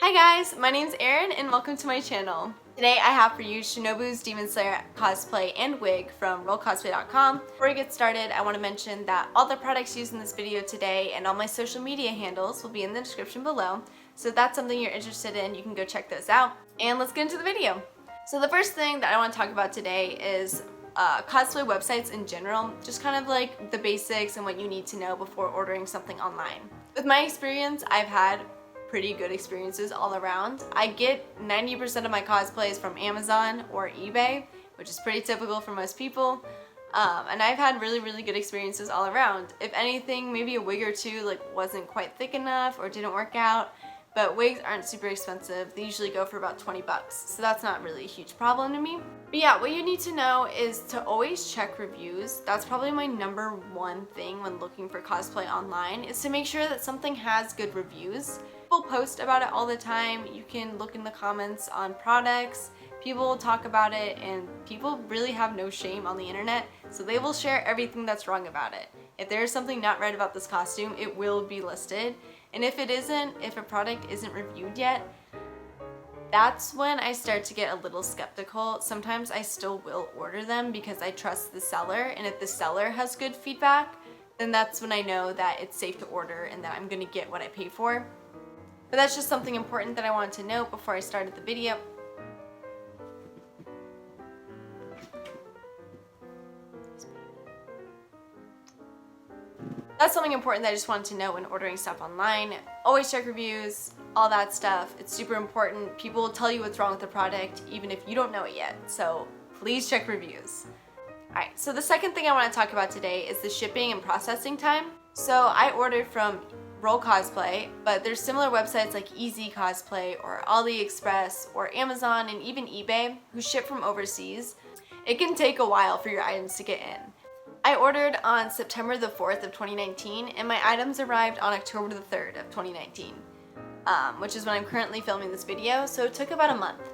Hi guys, my name's Erin and welcome to my channel. Today I have for you Shinobu's Demon Slayer cosplay and wig from RoleCosplay.com. Before we get started, I want to mention that all the products used in this video today and all my social media handles will be in the description below. So if that's something you're interested in, you can go check those out. And let's get into the video. So the first thing that I want to talk about today is cosplay websites in general, just kind of like the basics and what you need to know before ordering something online. With my experience, I've had pretty good experiences all around. I get 90% of my cosplays from Amazon or eBay, which is pretty typical for most people. And I've had really good experiences all around. If anything, maybe a wig or two wasn't quite thick enough or didn't work out, but wigs aren't super expensive. They usually go for about 20 bucks, so that's not really a huge problem to me. But yeah, what you need to know is to always check reviews. That's probably my number one thing when looking for cosplay online, is to make sure that something has good reviews. People post about it all the time. You can look in the comments on products. People will talk about it, and people really have no shame on the internet, so they will share everything that's wrong about it. If there is something not right about this costume, it will be listed. And if it isn't, if a product isn't reviewed yet, that's when I start to get a little skeptical. Sometimes I still will order them because I trust the seller, and if the seller has good feedback, then that's when I know that it's safe to order and that I'm gonna get what I pay for. But that's just something important that I wanted to note before I started the video. That's something important that I just wanted to know when ordering stuff online. Always check reviews, all that stuff. It's super important. People will tell you what's wrong with the product even if you don't know it yet. So please check reviews. Alright, so the second thing I want to talk about today is the shipping and processing time. So I ordered from RoleCosplay, but there's similar websites like Easy Cosplay or AliExpress or Amazon and even eBay who ship from overseas. It can take a while for your items to get in. I ordered on September the 4th of 2019 and my items arrived on October the 3rd of 2019, which is when I'm currently filming this video, so it took about a month.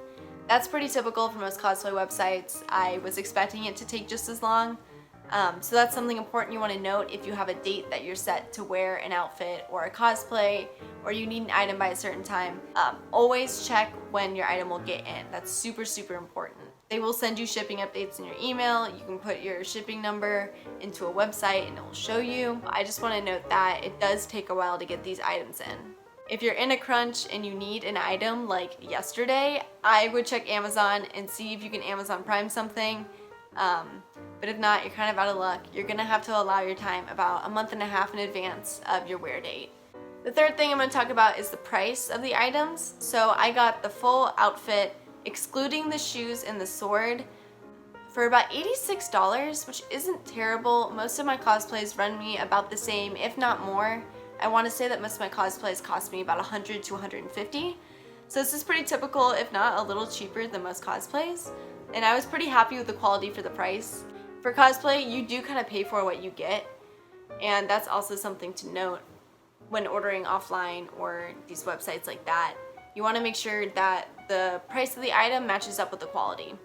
That's pretty typical for most cosplay websites. I was expecting it to take just as long. So that's something important you want to note if you have a date that you're set to wear an outfit or a cosplay, or you need an item by a certain time. Always check when your item will get in. That's super important. They will send you shipping updates in your email. You can put your shipping number into a website and it will show you. I just want to note that it does take a while to get these items in. If you're in a crunch and you need an item like yesterday, I would check Amazon and see if you can Amazon Prime something. But if not, you're kind of out of luck. You're gonna have to allow your time about a month and a half in advance of your wear date. The third thing I'm gonna talk about is the price of the items. So I got the full outfit, excluding the shoes and the sword, for about $86, which isn't terrible. Most of my cosplays run me about the same, if not more. I want to say that most of my cosplays cost me about $100 to $150. So this is pretty typical, if not a little cheaper than most cosplays. And I was pretty happy with the quality for the price. For cosplay, you do kind of pay for what you get, and that's also something to note when ordering offline or these websites like that. You want to make sure that the price of the item matches up with the quality.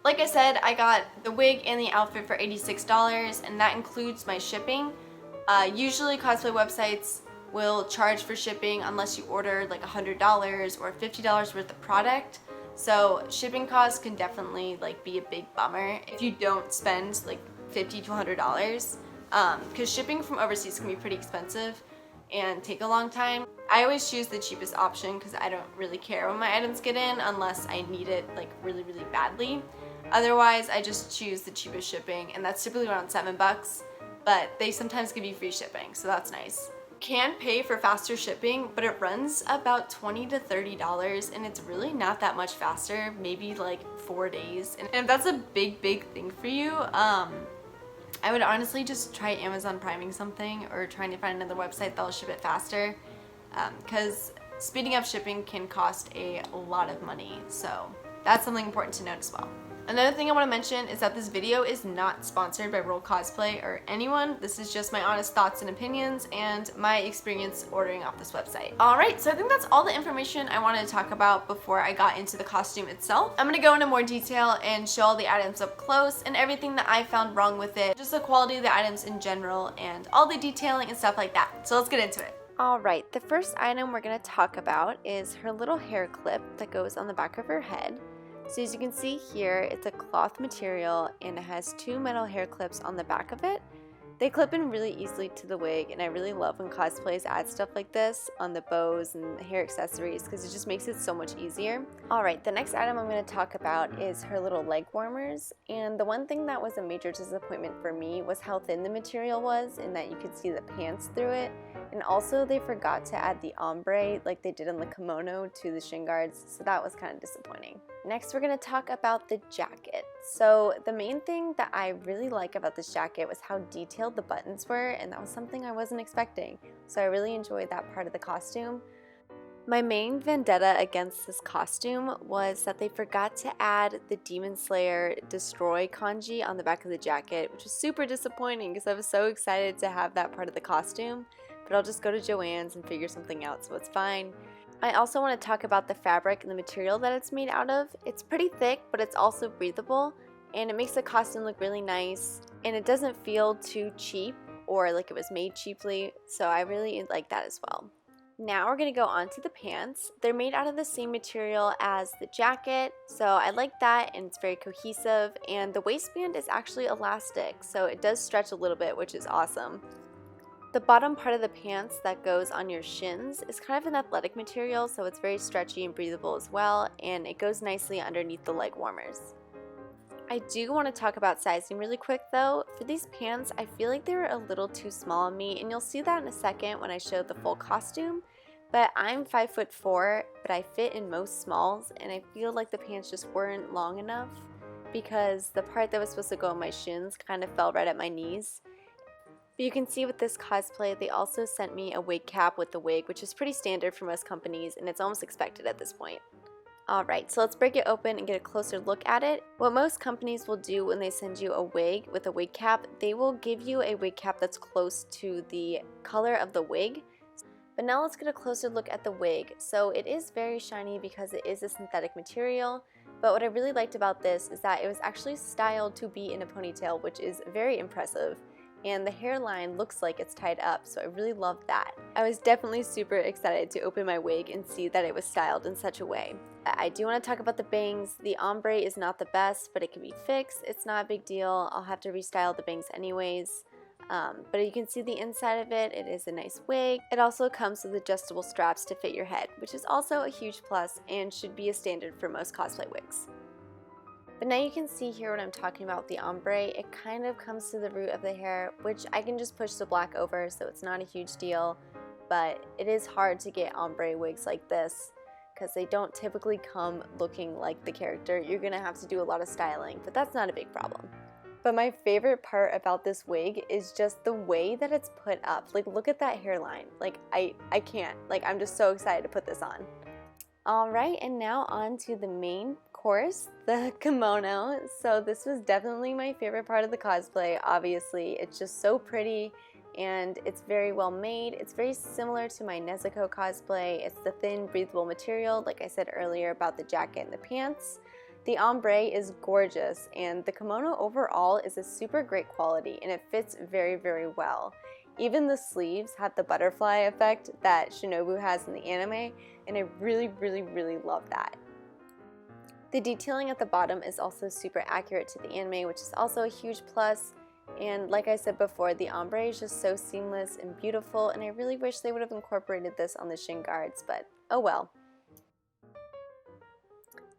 Like I said, I got the wig and the outfit for $86, and that includes my shipping. Usually cosplay websites will charge for shipping unless you order like $100 or $50 worth of product. So shipping costs can definitely be a big bummer if you don't spend like $50 to $100, because shipping from overseas can be pretty expensive and take a long time. I always choose the cheapest option because I don't really care when my items get in unless I need it really badly. Otherwise, I just choose the cheapest shipping, and that's typically around $7, but they sometimes give you free shipping, so that's nice. Can pay for faster shipping, but it runs about $20 to $30, and it's really not that much faster, maybe like 4 days. And if that's a big thing for you, I would honestly just try Amazon Priming something or trying to find another website that'll ship it faster, because speeding up shipping can cost a lot of money, so that's something important to note as well. Another thing I want to mention is that this video is not sponsored by RoleCosplay or anyone. This is just my honest thoughts and opinions and my experience ordering off this website. Alright, so I think that's all the information I wanted to talk about before I got into the costume itself. I'm going to go into more detail and show all the items up close and everything that I found wrong with it, just the quality of the items in general and all the detailing and stuff like that. So let's get into it. Alright, the first item we're going to talk about is her little hair clip that goes on the back of her head. So as you can see here, it's a cloth material and it has two metal hair clips on the back of it. They clip in really easily to the wig, and I really love when cosplays add stuff like this on the bows and the hair accessories because it just makes it so much easier. Alright, the next item I'm going to talk about is her little leg warmers, and the one thing that was a major disappointment for me was how thin the material was and that you could see the pants through it. And also they forgot to add the ombre like they did in the kimono to the shin guards, so that was kind of disappointing. Next we're going to talk about the jacket. So the main thing that I really like about this jacket was how detailed the buttons were, and that was something I wasn't expecting. So I really enjoyed that part of the costume. My main vendetta against this costume was that they forgot to add the Demon Slayer Destroy kanji on the back of the jacket, which was super disappointing because I was so excited to have that part of the costume. But I'll just go to Joann's and figure something out, so it's fine. I also want to talk about the fabric and the material that it's made out of. It's pretty thick, but it's also breathable, and it makes the costume look really nice, and it doesn't feel too cheap or like it was made cheaply, so I really like that as well. Now we're going to go on to the pants. They're made out of the same material as the jacket, so I like that, and it's very cohesive, and the waistband is actually elastic, so it does stretch a little bit, which is awesome. The bottom part of the pants that goes on your shins is kind of an athletic material, so it's very stretchy and breathable as well, and it goes nicely underneath the leg warmers. I do want to talk about sizing really quick though. For these pants, I feel like they were a little too small on me, and you'll see that in a second when I show the full costume. But I'm 5'4", but I fit in most smalls, and I feel like the pants just weren't long enough because the part that was supposed to go on my shins kind of fell right at my knees. But you can see with this cosplay, they also sent me a wig cap with the wig, which is pretty standard for most companies, and it's almost expected at this point. Alright, so let's break it open and get a closer look at it. What most companies will do when they send you a wig with a wig cap, they will give you a wig cap that's close to the color of the wig. But now let's get a closer look at the wig. So it is very shiny because it is a synthetic material, but what I really liked about this is that it was actually styled to be in a ponytail, which is very impressive. And the hairline looks like it's tied up, so I really loved that. I was definitely super excited to open my wig and see that it was styled in such a way. I do want to talk about the bangs. The ombre is not the best, but it can be fixed. It's not a big deal. I'll have to restyle the bangs anyways. But you can see the inside of it. It is a nice wig. It also comes with adjustable straps to fit your head, which is also a huge plus and should be a standard for most cosplay wigs. But now you can see here what I'm talking about with the ombre. It kind of comes to the root of the hair, which I can just push the black over, so it's not a huge deal. But it is hard to get ombre wigs like this because they don't typically come looking like the character. You're going to have to do a lot of styling, but that's not a big problem. But my favorite part about this wig is just the way that it's put up. Like, look at that hairline. Like, I can't. Like, I'm just so excited to put this on. Alright, and now on to the main course, the kimono. So this was definitely my favorite part of the cosplay, obviously. It's just so pretty and it's very well made. It's very similar to my Nezuko cosplay. It's the thin, breathable material, like I said earlier about the jacket and the pants. The ombre is gorgeous, and the kimono overall is a super great quality, and it fits very, very well. Even the sleeves have the butterfly effect that Shinobu has in the anime, and I really, really, really love that. The detailing at the bottom is also super accurate to the anime, which is also a huge plus. And like I said before, the ombre is just so seamless and beautiful, and I really wish they would have incorporated this on the shin guards, but oh well.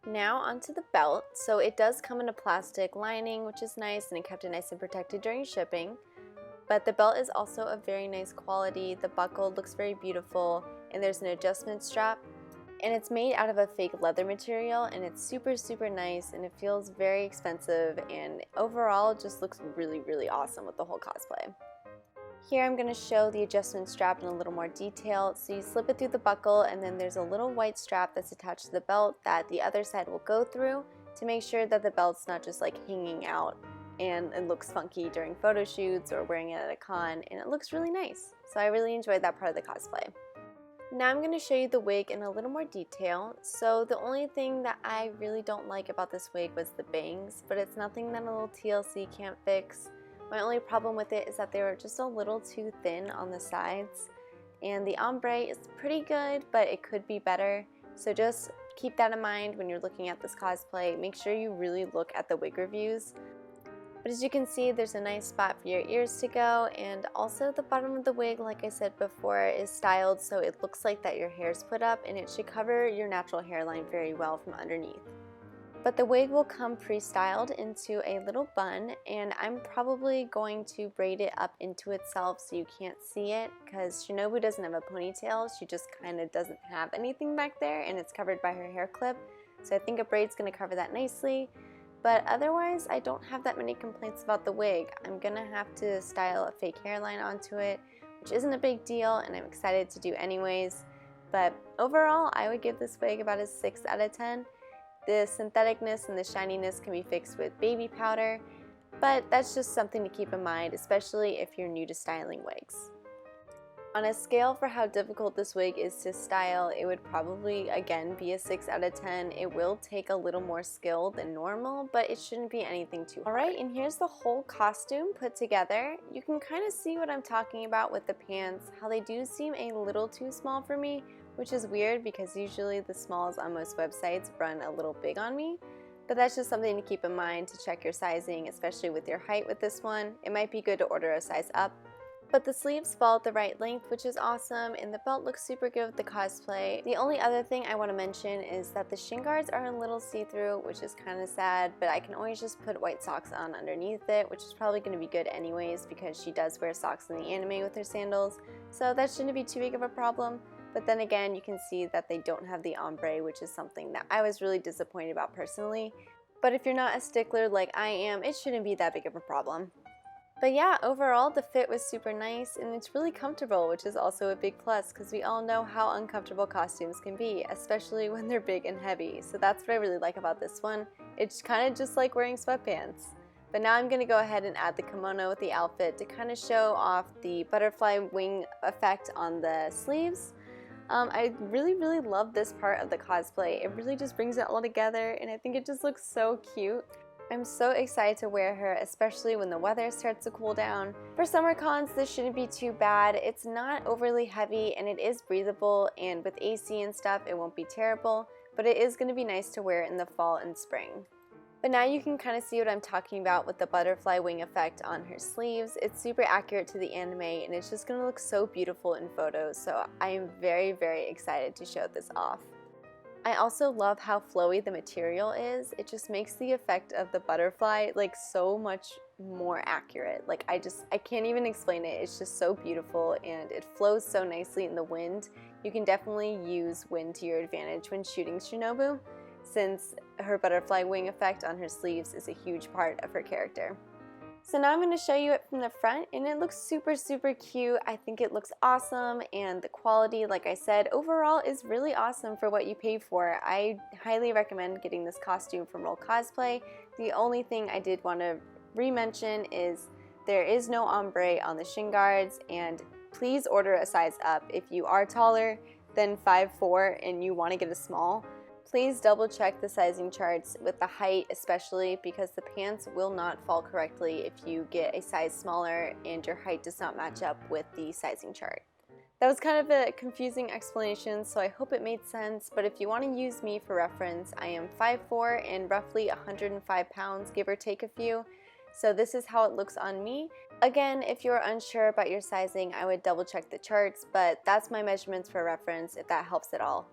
Now onto the belt. So it does come in a plastic lining, which is nice, and it kept it nice and protected during shipping. But the belt is also a very nice quality. The buckle looks very beautiful, and there's an adjustment strap. And it's made out of a fake leather material, and it's super, super nice, and it feels very expensive, and overall it just looks really, really awesome with the whole cosplay. Here I'm going to show the adjustment strap in a little more detail. So you slip it through the buckle, and then there's a little white strap that's attached to the belt that the other side will go through to make sure that the belt's not just like hanging out and it looks funky during photo shoots or wearing it at a con, and it looks really nice. So I really enjoyed that part of the cosplay. Now I'm going to show you the wig in a little more detail. So the only thing that I really don't like about this wig was the bangs, but it's nothing that a little TLC can't fix. My only problem with it is that they were just a little too thin on the sides, and the ombre is pretty good, but it could be better. So just keep that in mind when you're looking at this cosplay. Make sure you really look at the wig reviews. But as you can see, there's a nice spot for your ears to go, and also the bottom of the wig, like I said before, is styled so it looks like that your hair's put up, and it should cover your natural hairline very well from underneath. But the wig will come pre-styled into a little bun, and I'm probably going to braid it up into itself so you can't see it, because Shinobu doesn't have a ponytail. She just kind of doesn't have anything back there, and it's covered by her hair clip. So I think a braid's going to cover that nicely. But otherwise, I don't have that many complaints about the wig. I'm gonna have to style a fake hairline onto it, which isn't a big deal, and I'm excited to do anyways. But overall, I would give this wig about a 6 out of 10. The syntheticness and the shininess can be fixed with baby powder, but that's just something to keep in mind, especially if you're new to styling wigs. On a scale for how difficult this wig is to style, it would probably, again, be a 6 out of 10. It will take a little more skill than normal, but it shouldn't be anything too hard. Alright, and here's the whole costume put together. You can kind of see what I'm talking about with the pants, how they do seem a little too small for me, which is weird because usually the smalls on most websites run a little big on me. But that's just something to keep in mind to check your sizing, especially with your height with this one. It might be good to order a size up. But the sleeves fall at the right length, which is awesome, and the belt looks super good with the cosplay. The only other thing I want to mention is that the shin guards are a little see-through, which is kind of sad, but I can always just put white socks on underneath it, which is probably going to be good anyways because she does wear socks in the anime with her sandals, so that shouldn't be too big of a problem. But then again, you can see that they don't have the ombre, which is something that I was really disappointed about personally. But if you're not a stickler like I am, it shouldn't be that big of a problem. But yeah, overall the fit was super nice, and it's really comfortable, which is also a big plus because we all know how uncomfortable costumes can be, especially when they're big and heavy. So that's what I really like about this one. It's kind of just like wearing sweatpants. But now I'm going to go ahead and add the kimono with the outfit to kind of show off the butterfly wing effect on the sleeves. I really love this part of the cosplay. It really just brings it all together, and I think it just looks so cute. I'm so excited to wear her, especially when the weather starts to cool down. For summer cons, this shouldn't be too bad. It's not overly heavy and it is breathable, and with AC and stuff it won't be terrible, but it is going to be nice to wear in the fall and spring. But now you can kind of see what I'm talking about with the butterfly wing effect on her sleeves. It's super accurate to the anime, and it's just going to look so beautiful in photos, so I am very excited to show this off. I also love how flowy the material is. It just makes the effect of the butterfly like so much more accurate. Like I can't even explain it. It's just so beautiful, and it flows so nicely in the wind. You can definitely use wind to your advantage when shooting Shinobu, since her butterfly wing effect on her sleeves is a huge part of her character. So now I'm going to show you it from the front, and it looks super cute. I think it looks awesome, and the quality, like I said, overall is really awesome for what you pay for. I highly recommend getting this costume from RoleCosplay. The only thing I did want to re-mention is there is no ombre on the shin guards, and please order a size up. If you are taller than 5'4" and you want to get a small, please double check the sizing charts with the height, especially because the pants will not fall correctly if you get a size smaller and your height does not match up with the sizing chart. That was kind of a confusing explanation, so I hope it made sense, but if you want to use me for reference, I am 5'4" and roughly 105 pounds, give or take a few, so this is how it looks on me. Again, if you're unsure about your sizing, I would double check the charts, but that's my measurements for reference if that helps at all.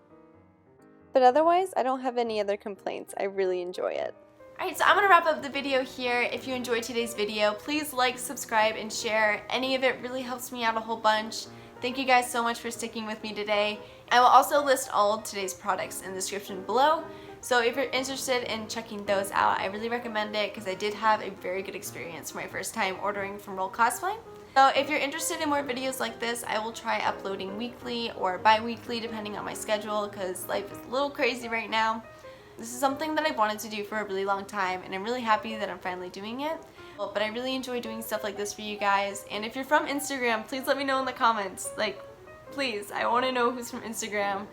But otherwise, I don't have any other complaints. I really enjoy it. Alright, so I'm going to wrap up the video here. If you enjoyed today's video, please like, subscribe, and share. Any of it really helps me out a whole bunch. Thank you guys so much for sticking with me today. I will also list all of today's products in the description below. So if you're interested in checking those out, I really recommend it because I did have a very good experience for my first time ordering from RoleCosplay. So if you're interested in more videos like this, I will try uploading weekly or bi-weekly depending on my schedule because life is a little crazy right now. This is something that I've wanted to do for a really long time, and I'm really happy that I'm finally doing it. But I really enjoy doing stuff like this for you guys, and if you're from Instagram, please let me know in the comments. Like, please, I want to know who's from Instagram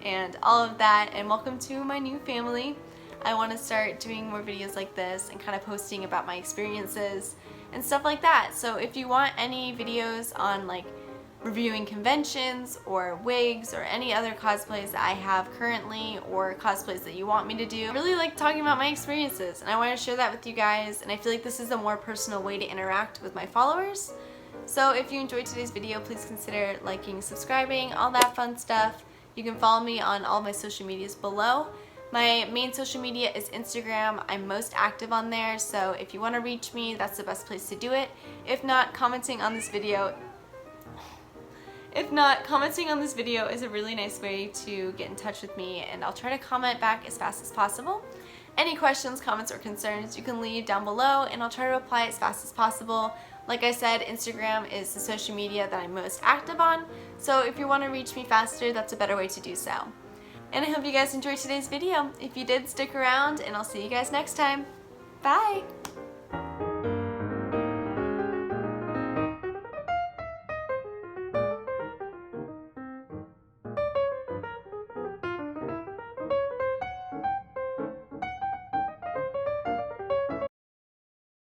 and all of that, and welcome to my new family. I want to start doing more videos like this and kind of posting about my experiences and stuff like that. So if you want any videos on like reviewing conventions or wigs or any other cosplays that I have currently or cosplays that you want me to do. I really like talking about my experiences and I want to share that with you guys, and I feel like this is a more personal way to interact with my followers. So if you enjoyed today's video, please consider liking, subscribing, all that fun stuff. You can follow me on all my social medias below. My main social media is Instagram. I'm most active on there, so if you want to reach me, that's the best place to do it. If not, commenting on this video is a really nice way to get in touch with me, and I'll try to comment back as fast as possible. Any questions, comments, or concerns you can leave down below, and I'll try to reply as fast as possible. Like I said, Instagram is the social media that I'm most active on, so if you want to reach me faster, that's a better way to do so. And I hope you guys enjoyed today's video. If you did, stick around, and I'll see you guys next time. Bye!